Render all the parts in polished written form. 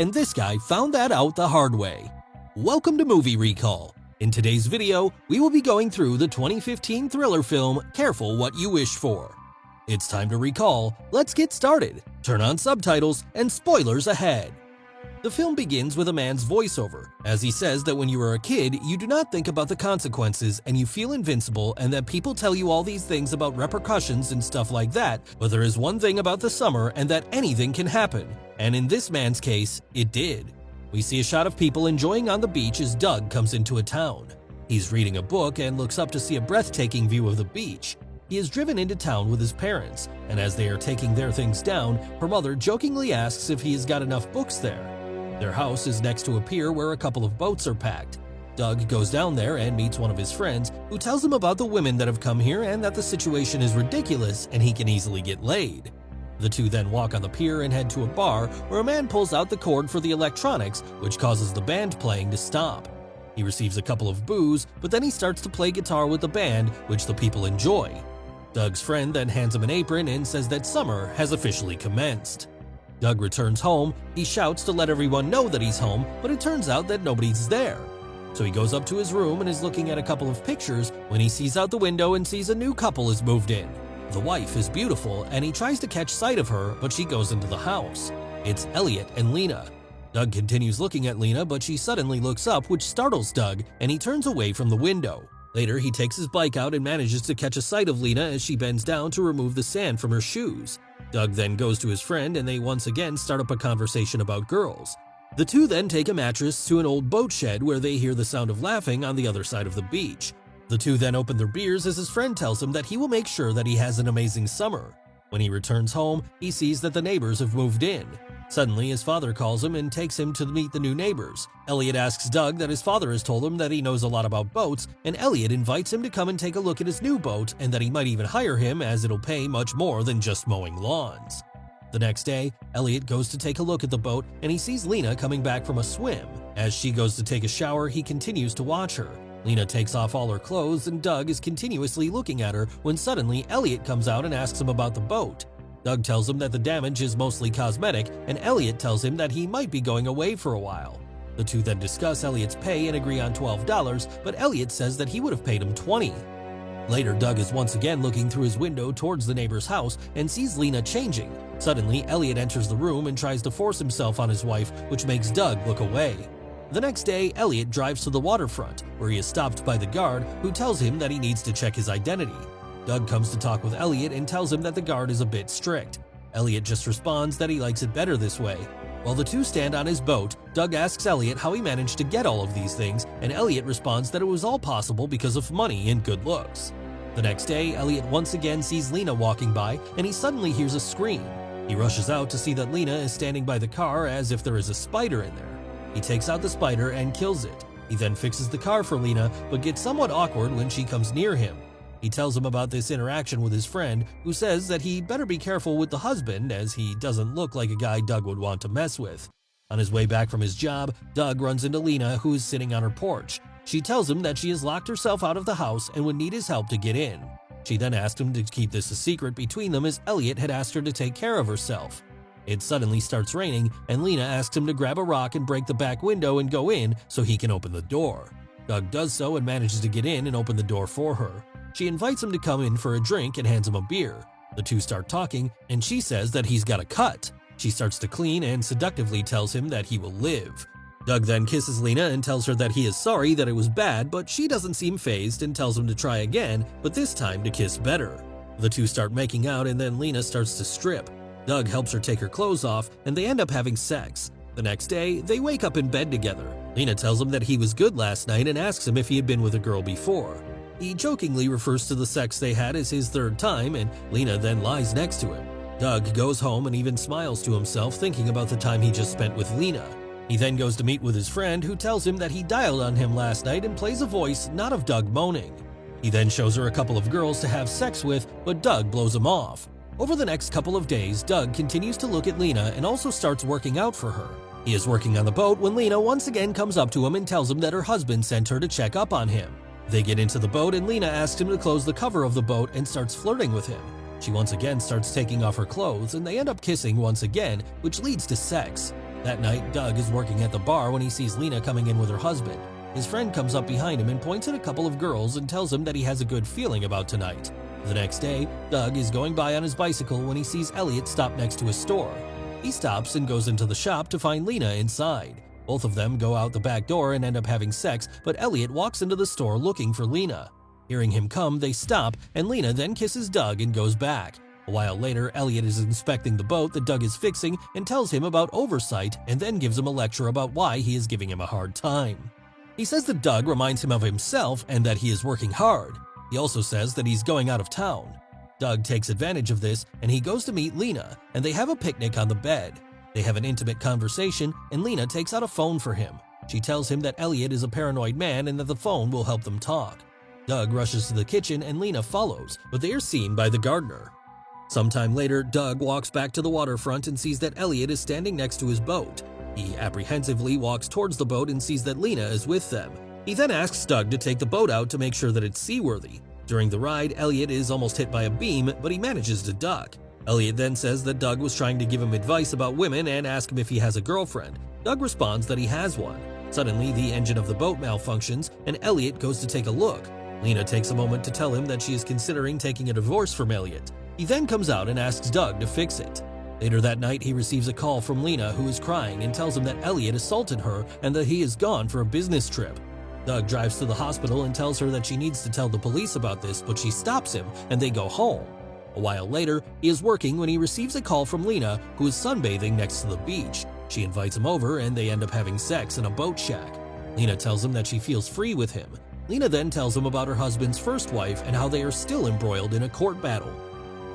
and this guy found that out the hard way. Welcome to Movie Recall. In today's video, we will be going through the 2015 thriller film Careful What You Wish For. It's time to recall. Let's get started. Turn on subtitles and spoilers ahead. The film begins with a man's voiceover, as he says that when you are a kid, you do not think about the consequences and you feel invincible, and that people tell you all these things about repercussions and stuff like that, but there is one thing about the summer and that anything can happen. And in this man's case, it did. We see a shot of people enjoying on the beach as Doug comes into a town. He's reading a book and looks up to see a breathtaking view of the beach. He is driven into town with his parents, and as they are taking their things down, her mother jokingly asks if he has got enough books there. Their house is next to a pier where a couple of boats are packed. Doug goes down there and meets one of his friends, who tells him about the women that have come here and that the situation is ridiculous and he can easily get laid. The two then walk on the pier and head to a bar where a man pulls out the cord for the electronics, which causes the band playing to stop. He receives a couple of boos, but then he starts to play guitar with the band, which the people enjoy. Doug's friend then hands him an apron and says that summer has officially commenced. Doug returns home. He shouts to let everyone know that he's home, but it turns out that nobody's there. So he goes up to his room and is looking at a couple of pictures when he sees out the window and sees a new couple has moved in. The wife is beautiful and he tries to catch sight of her, but she goes into the house. It's Elliot and Lena. Doug continues looking at Lena, but she suddenly looks up, which startles Doug, and he turns away from the window. Later, he takes his bike out and manages to catch a sight of Lena as she bends down to remove the sand from her shoes. Doug then goes to his friend and they once again start up a conversation about girls. The two then take a mattress to an old boat shed where they hear the sound of laughing on the other side of the beach. The two then open their beers as his friend tells him that he will make sure that he has an amazing summer. When he returns home, he sees that the neighbors have moved in. Suddenly, his father calls him and takes him to meet the new neighbors. Elliot asks Doug that his father has told him that he knows a lot about boats, and Elliot invites him to come and take a look at his new boat and that he might even hire him as it'll pay much more than just mowing lawns. The next day, Elliot goes to take a look at the boat and he sees Lena coming back from a swim. As she goes to take a shower, he continues to watch her. Lena takes off all her clothes and Doug is continuously looking at her when suddenly Elliot comes out and asks him about the boat. Doug tells him that the damage is mostly cosmetic, and Elliot tells him that he might be going away for a while. The two then discuss Elliot's pay and agree on $12, but Elliot says that he would have paid him $20. Later, Doug is once again looking through his window towards the neighbor's house and sees Lena changing. Suddenly, Elliot enters the room and tries to force himself on his wife, which makes Doug look away. The next day, Elliot drives to the waterfront, where he is stopped by the guard, who tells him that he needs to check his identity. Doug comes to talk with Elliot and tells him that the guard is a bit strict. Elliot just responds that he likes it better this way. While the two stand on his boat, Doug asks Elliot how he managed to get all of these things, and Elliot responds that it was all possible because of money and good looks. The next day, Elliot once again sees Lena walking by, and he suddenly hears a scream. He rushes out to see that Lena is standing by the car as if there is a spider in there. He takes out the spider and kills it. He then fixes the car for Lena, but gets somewhat awkward when she comes near him. He tells him about this interaction with his friend, who says that he better be careful with the husband as he doesn't look like a guy Doug would want to mess with. On his way back from his job, Doug runs into Lena, who is sitting on her porch. She tells him that she has locked herself out of the house and would need his help to get in. She then asked him to keep this a secret between them as Elliot had asked her to take care of herself. It suddenly starts raining and Lena asks him to grab a rock and break the back window and go in so he can open the door. Doug does so and manages to get in and open the door for her. She invites him to come in for a drink and hands him a beer. The two start talking, and she says that he's got a cut. She starts to clean and seductively tells him that he will live. Doug then kisses Lena and tells her that he is sorry that it was bad, but she doesn't seem fazed and tells him to try again, but this time to kiss better. The two start making out and then Lena starts to strip. Doug helps her take her clothes off, and they end up having sex. The next day, they wake up in bed together. Lena tells him that he was good last night and asks him if he had been with a girl before. He jokingly refers to the sex they had as his third time, and Lena then lies next to him. Doug goes home and even smiles to himself thinking about the time he just spent with Lena. He then goes to meet with his friend, who tells him that he dialed on him last night and plays a voice not of Doug moaning. He then shows her a couple of girls to have sex with, but Doug blows him off. Over the next couple of days, Doug continues to look at Lena and also starts working out for her. He is working on the boat when Lena once again comes up to him and tells him that her husband sent her to check up on him. They get into the boat and Lena asks him to close the cover of the boat and starts flirting with him. She once again starts taking off her clothes and they end up kissing once again, which leads to sex. That night, Doug is working at the bar when he sees Lena coming in with her husband. His friend comes up behind him and points at a couple of girls and tells him that he has a good feeling about tonight. The next day, Doug is going by on his bicycle when he sees Elliot stop next to a store. He stops and goes into the shop to find Lena inside. Both of them go out the back door and end up having sex, but Elliot walks into the store looking for Lena. Hearing him come, they stop, and Lena then kisses Doug and goes back. A while later, Elliot is inspecting the boat that Doug is fixing and tells him about oversight and then gives him a lecture about why he is giving him a hard time. He says that Doug reminds him of himself and that he is working hard. He also says that he's going out of town. Doug takes advantage of this and he goes to meet Lena, and they have a picnic on the bed. They have an intimate conversation and Lena takes out a phone for him. She tells him that Elliot is a paranoid man and that the phone will help them talk. Doug rushes to the kitchen and Lena follows, but they are seen by the gardener. Sometime later, Doug walks back to the waterfront and sees that Elliot is standing next to his boat. He apprehensively walks towards the boat and sees that Lena is with them. He then asks Doug to take the boat out to make sure that it's seaworthy. During the ride, Elliot is almost hit by a beam, but he manages to duck. Elliot then says that Doug was trying to give him advice about women and ask him if he has a girlfriend. Doug responds that he has one. Suddenly, the engine of the boat malfunctions, and Elliot goes to take a look. Lena takes a moment to tell him that she is considering taking a divorce from Elliot. He then comes out and asks Doug to fix it. Later that night, he receives a call from Lena, who is crying and tells him that Elliot assaulted her and that he is gone for a business trip. Doug drives to the hospital and tells her that she needs to tell the police about this, but she stops him and they go home. A while later, he is working when he receives a call from Lena, who is sunbathing next to the beach. She invites him over and they end up having sex in a boat shack. Lena tells him that she feels free with him. Lena then tells him about her husband's first wife and how they are still embroiled in a court battle.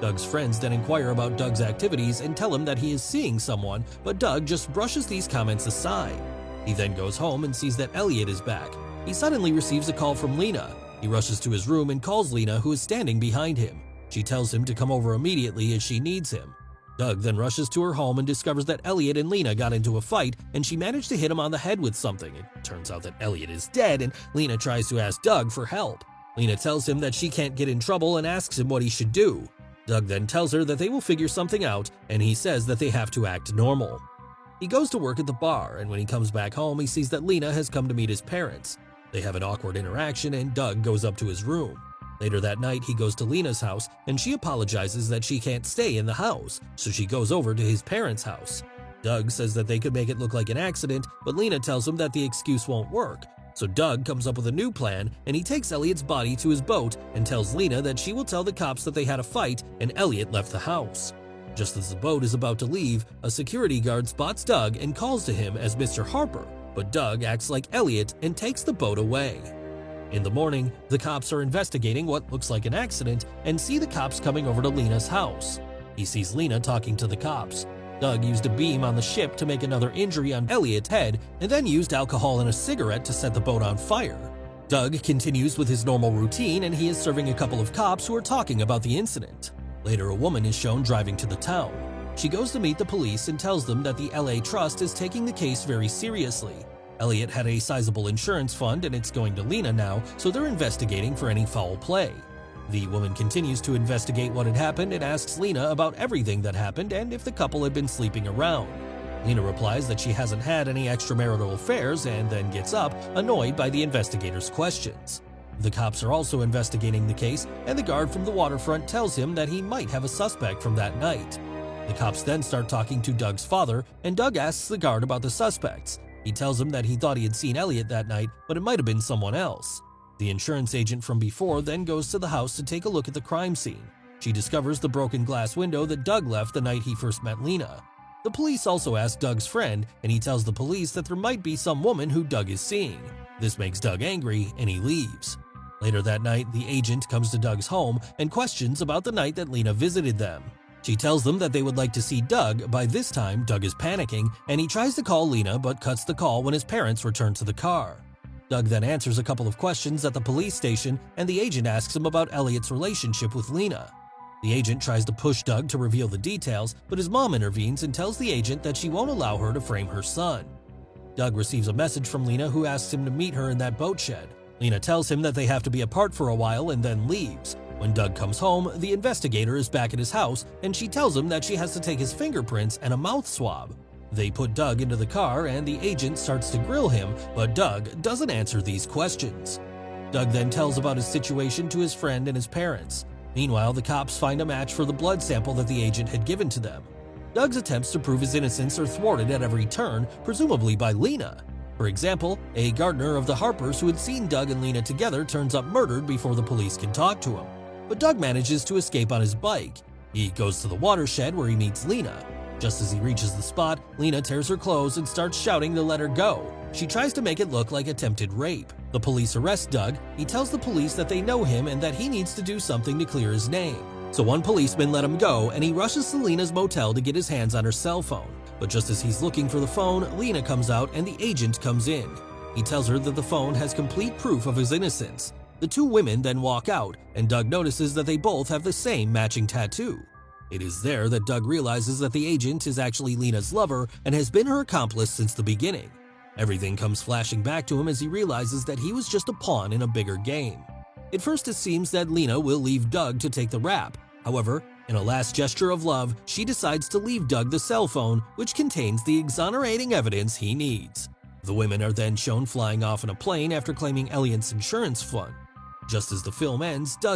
Doug's friends then inquire about Doug's activities and tell him that he is seeing someone, but Doug just brushes these comments aside. He then goes home and sees that Elliot is back. He suddenly receives a call from Lena. He rushes to his room and calls Lena, who is standing behind him. She tells him to come over immediately as she needs him. Doug then rushes to her home and discovers that Elliot and Lena got into a fight and she managed to hit him on the head with something. It turns out that Elliot is dead and Lena tries to ask Doug for help. Lena tells him that she can't get in trouble and asks him what he should do. Doug then tells her that they will figure something out and he says that they have to act normal. He goes to work at the bar, and when he comes back home, he sees that Lena has come to meet his parents. They have an awkward interaction and Doug goes up to his room. Later that night, he goes to Lena's house and she apologizes that she can't stay in the house, so she goes over to his parents' house. Doug says that they could make it look like an accident, but Lena tells him that the excuse won't work. So Doug comes up with a new plan and he takes Elliot's body to his boat and tells Lena that she will tell the cops that they had a fight and Elliot left the house. Just as the boat is about to leave, a security guard spots Doug and calls to him as Mr. Harper, but Doug acts like Elliot and takes the boat away. In the morning, the cops are investigating what looks like an accident and see the cops coming over to Lena's house. He sees Lena talking to the cops. Doug used a beam on the ship to make another injury on Elliot's head and then used alcohol and a cigarette to set the boat on fire. Doug continues with his normal routine and he is serving a couple of cops who are talking about the incident. Later, a woman is shown driving to the town. She goes to meet the police and tells them that the LA Trust is taking the case very seriously. Elliot had a sizable insurance fund and it's going to Lena now, so they're investigating for any foul play. The woman continues to investigate what had happened and asks Lena about everything that happened and if the couple had been sleeping around. Lena replies that she hasn't had any extramarital affairs and then gets up, annoyed by the investigators' questions. The cops are also investigating the case, and the guard from the waterfront tells him that he might have a suspect from that night. The cops then start talking to Doug's father, and Doug asks the guard about the suspects. He tells him that he thought he had seen Elliot that night, but it might have been someone else. The insurance agent from before then goes to the house to take a look at the crime scene. She discovers the broken glass window that Doug left the night he first met Lena. The police also ask Doug's friend, and he tells the police that there might be some woman who Doug is seeing. This makes Doug angry, and he leaves. Later that night, the agent comes to Doug's home and questions about the night that Lena visited them. She tells them that they would like to see Doug. By this time, Doug is panicking, and he tries to call Lena but cuts the call when his parents return to the car. Doug then answers a couple of questions at the police station, and the agent asks him about Elliot's relationship with Lena. The agent tries to push Doug to reveal the details, but his mom intervenes and tells the agent that she won't allow her to frame her son. Doug receives a message from Lena who asks him to meet her in that boat shed. Lena tells him that they have to be apart for a while and then leaves. When Doug comes home, the investigator is back at his house and she tells him that she has to take his fingerprints and a mouth swab. They put Doug into the car and the agent starts to grill him, but Doug doesn't answer these questions. Doug then tells about his situation to his friend and his parents. Meanwhile, the cops find a match for the blood sample that the agent had given to them. Doug's attempts to prove his innocence are thwarted at every turn, presumably by Lena. For example, a gardener of the Harpers who had seen Doug and Lena together turns up murdered before the police can talk to him. But Doug manages to escape on his bike. He goes to the watershed where he meets Lena. Just as he reaches the spot, Lena tears her clothes and starts shouting to let her go. She tries to make it look like attempted rape. The police arrest Doug. He tells the police that they know him and that he needs to do something to clear his name. So one policeman let him go and he rushes to Lena's motel to get his hands on her cell phone. But just as he's looking for the phone, Lena comes out and the agent comes in. He tells her that the phone has complete proof of his innocence. The two women then walk out and Doug notices that they both have the same matching tattoo. It is there that Doug realizes that the agent is actually Lena's lover and has been her accomplice since the beginning. Everything comes flashing back to him as he realizes that he was just a pawn in a bigger game. At first it seems that Lena will leave Doug to take the rap. However, in a last gesture of love, she decides to leave Doug the cell phone, which contains the exonerating evidence he needs. The women are then shown flying off in a plane after claiming Elliot's insurance fund. Just as the film ends, Doug